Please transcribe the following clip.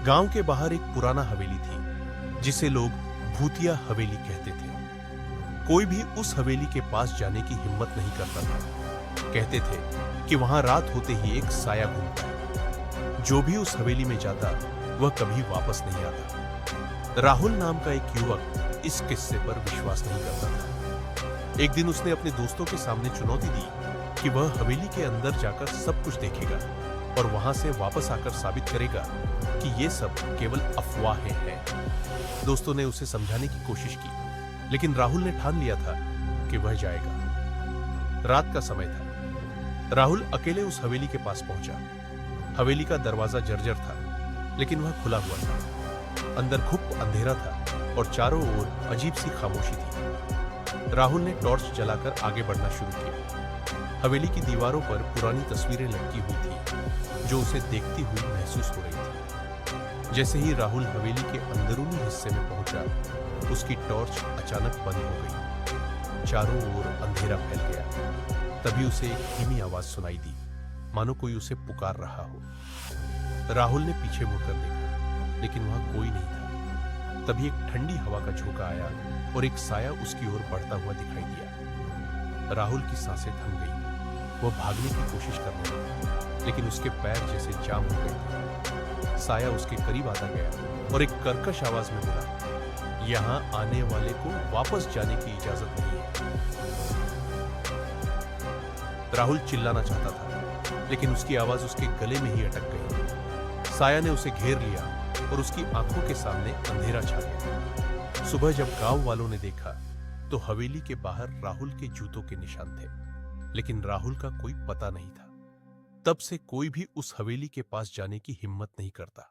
गांव के बाहर एक पुराना हवेली थी जिसे लोग भूतिया हवेली कहते थे। कोई भी उस हवेली के पास जाने की हिम्मत नहीं करता था। कहते थे कि वहां रात होते ही एक साया घूमता है। जो भी उस हवेली में जाता वह कभी वापस नहीं आता। राहुल नाम का एक युवक इस किस्से पर विश्वास नहीं करता था। एक दिन उसने अपने दोस्तों के सामने चुनौती दी कि वह हवेली के अंदर जाकर सब कुछ देखेगा और वहां से वापस आकर साबित करेगा कि ये सब केवल अफवाहें हैं। दोस्तों ने उसे समझाने की कोशिश की, लेकिन राहुल ने ठान लिया था कि वह जाएगा। रात का समय था। राहुल अकेले उस हवेली के पास पहुंचा। हवेली का दरवाजा जर्जर था, लेकिन वह खुला हुआ था। अंदर घुप अंधेरा था और चारों ओर अजीब सी खामोशी थी। राहुल ने टॉर्च जलाकर आगे बढ़ना शुरू किया। हवेली की दीवारों पर पुरानी तस्वीरें लटकी हुई थी जो उसे देखती हुई महसूस हो रही थी। जैसे ही राहुल हवेली के अंदरूनी हिस्से में पहुंचा, उसकी टॉर्च अचानक बंद हो गई। चारों ओर अंधेरा फैल गया। तभी उसे एक धीमी आवाज सुनाई दी, मानो कोई उसे पुकार रहा हो। राहुल ने पीछे मुड़कर देखा, लेकिन वहां कोई नहीं था। तभी एक ठंडी हवा का झोंका आया और एक साया उसकी ओर बढ़ता हुआ दिखाई दिया। राहुल की सांसें थम गई। वह भागने की कोशिश करने लगा, लेकिन उसके पैर जैसे जाम हो गए थे। साया उसके करीब आता गया और एक कर्कश आवाज में बोला, यहां आने वाले को वापस जाने की इजाजत नहीं है। राहुल चिल्लाना चाहता था, लेकिन उसकी आवाज उसके गले में ही अटक गई। साया ने उसे घेर लिया और उसकी आंखों के सामने अंधेरा छा गया। सुबह जब गांव वालों ने देखा तो हवेली के बाहर राहुल के जूतों के निशान थे, लेकिन राहुल का कोई पता नहीं था। तब से कोई भी उस हवेली के पास जाने की हिम्मत नहीं करता।